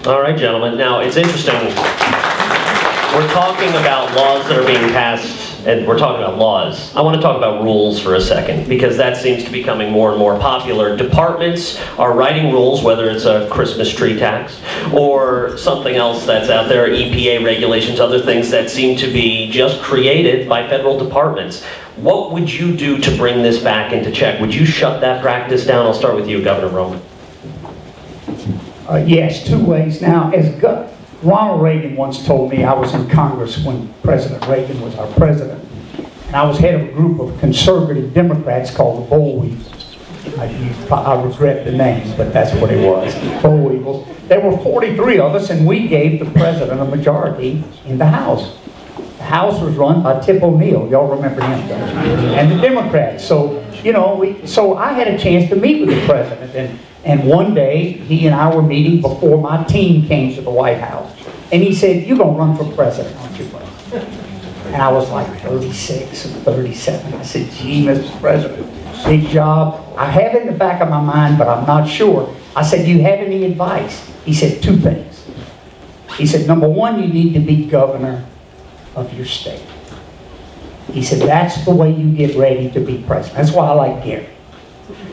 All right, gentlemen. Now, it's interesting. We're talking about laws that are being passed, and we're talking about laws. I want to talk about rules for a second, because that seems to be becoming more and more popular. Departments are writing rules, whether it's a Christmas tree tax or something else that's out there, EPA regulations, other things that seem to be just created by federal departments. What would you do to bring this back into check? Would you shut that practice down? I'll start with you, Governor Roemer. Yes, two ways. Now, as Ronald Reagan once told me, I was in Congress when President Reagan was our president, and I was head of a group of conservative Democrats called the Boll Weevils. I regret the name, but that's what it was, Boll Weevils. There were 43 of us, and we gave the president a majority in the House. The House was run by Tip O'Neill. Y'all remember him, don't you? And the Democrats. So, you know, so I had a chance to meet with the president, and one day, he and I were meeting before my team came to the White House. And he said, "You're going to run for president, aren't you, buddy?" And I was like 36 or 37. I said, "Gee, Mr. President, big job. I have it in the back of my mind, but I'm not sure." I said, "Do you have any advice?" He said, "Two things." He said, "Number one, you need to be governor of your state." He said, "That's the way you get ready to be president." That's why I like Gary.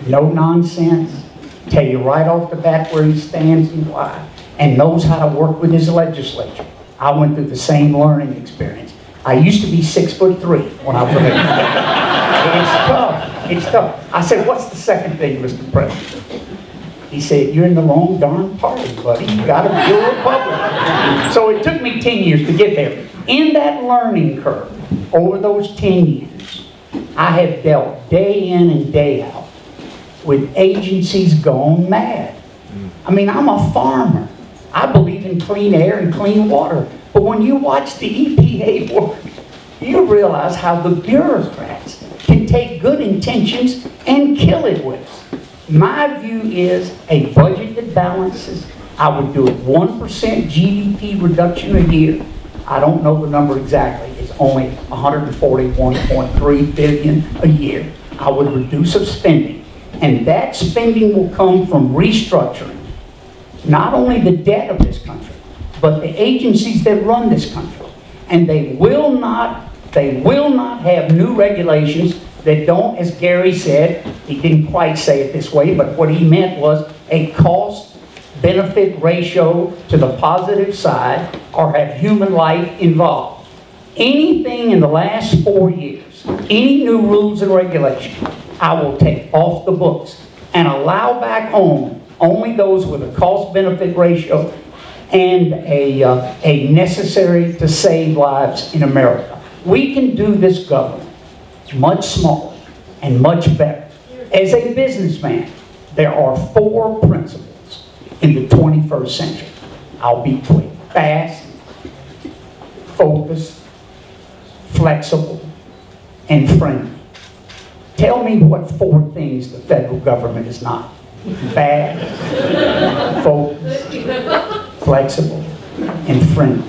No nonsense. Tell you right off the bat where he stands and why, and knows how to work with his legislature. I went through the same learning experience. I used to be 6'3" when I was a little kid. It's tough. It's tough. I said, "What's the second thing, Mr. President?" He said, "You're in the wrong darn party, buddy. You got to be a Republican." So it took me 10 years to get there. In that learning curve, over those 10 years, I have dealt day in and day out with agencies gone mad. I mean, I'm a farmer. I believe in clean air and clean water. But when you watch the EPA work, you realize how the bureaucrats can take good intentions and kill it with. My view is a budget that balances. I would do it 1% GDP reduction a year. I don't know the number exactly. It's only $141.3 billion a year. I would reduce of spending. And that spending will come from restructuring not only the debt of this country, but the agencies that run this country. And they will not have new regulations that don't, as Gary said, he didn't quite say it this way, but what he meant was a cost-benefit ratio to the positive side or have human life involved. Anything in the last 4 years, any new rules and regulations, I will take off the books and allow back on only those with a cost-benefit ratio and a necessary to save lives in America. We can do this government much smaller and much better. As a businessman, there are 4 principles in the 21st century. I'll be quick. Fast, focused, flexible, and friendly. Tell me what 4 things the federal government is not. Fast, focused, flexible, and friendly.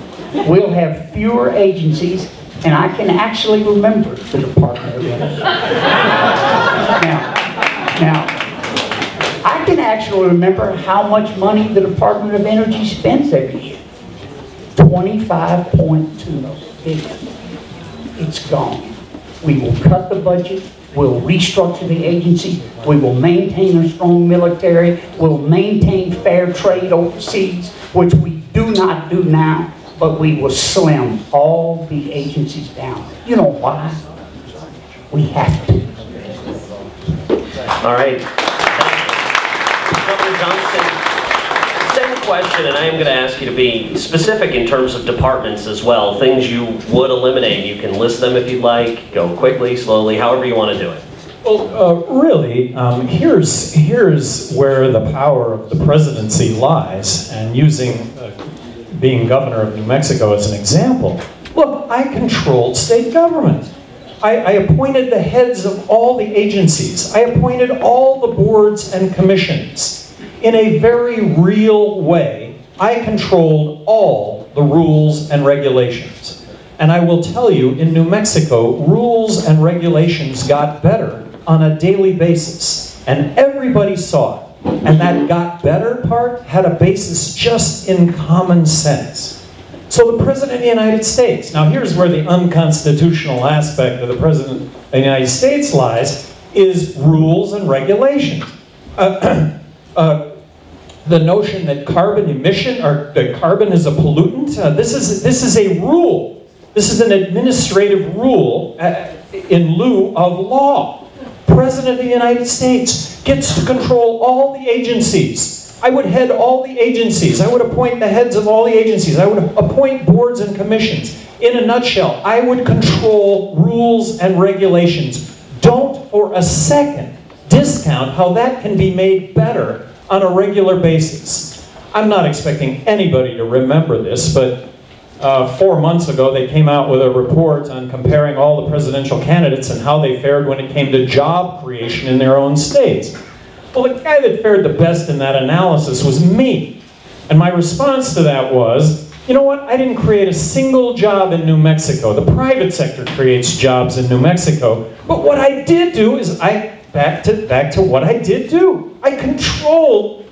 We'll have fewer agencies, and I can actually remember the Department of Energy. Now, I can actually remember how much money the Department of Energy spends every year. $25.2 billion. It's gone. We will cut the budget. We'll restructure the agency. We will maintain a strong military. We'll maintain fair trade overseas, which we do not do now, but we will slim all the agencies down. You know why? We have to. All right. Governor Johnson, second question, and I am going to ask you to be specific in terms of departments as well, things you would eliminate. You can list them if you'd like, go quickly, slowly, however you want to do it. Well, really, here's where the power of the presidency lies, and using being governor of New Mexico as an example. Look, I controlled state government. I appointed the heads of all the agencies. I appointed all the boards and commissions. In a very real way, I controlled all the rules and regulations. And I will tell you, in New Mexico, rules and regulations got better on a daily basis. And everybody saw it. And that got better part had a basis just in common sense. So the President of the United States, now here's where the unconstitutional aspect of the President of the United States lies, is rules and regulations. The notion that carbon emission, or that carbon is a pollutant, this is a rule. This is an administrative rule in lieu of law. President of the United States gets to control all the agencies. I would head all the agencies. I would appoint the heads of all the agencies. I would appoint boards and commissions. In a nutshell, I would control rules and regulations. Don't for a second discount how that can be made better on a regular basis. I'm not expecting anybody to remember this, but 4 months ago they came out with a report on comparing all the presidential candidates and how they fared when it came to job creation in their own states. Well, the guy that fared the best in that analysis was me. And my response to that was, you know what, I didn't create a single job in New Mexico. The private sector creates jobs in New Mexico. But what I did do is, back to what I did do. I controlled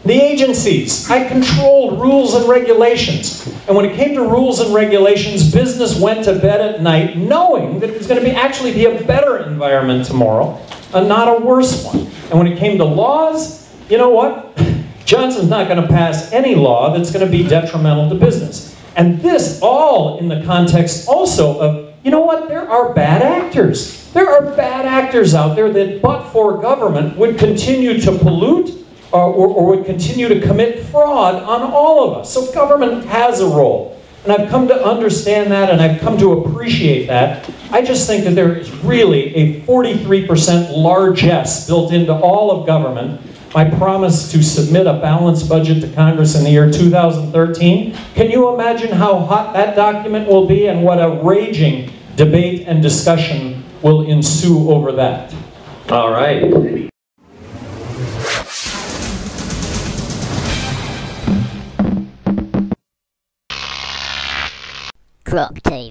the agencies. I controlled rules and regulations. And when it came to rules and regulations, business went to bed at night knowing that it was going to actually be a better environment tomorrow, and not a worse one. And when it came to laws, you know what? Johnson's not going to pass any law that's going to be detrimental to business. And this all in the context also of, you know what? There are bad actors. There are bad actors out there that, but for government, would continue to pollute or would continue to commit fraud on all of us. So government has a role. And I've come to understand that, and I've come to appreciate that. I just think that there is really a 43% largesse built into all of government. My promise to submit a balanced budget to Congress in the year 2013. Can you imagine how hot that document will be and what a raging debate and discussion will ensue over that? All right. GrokTV.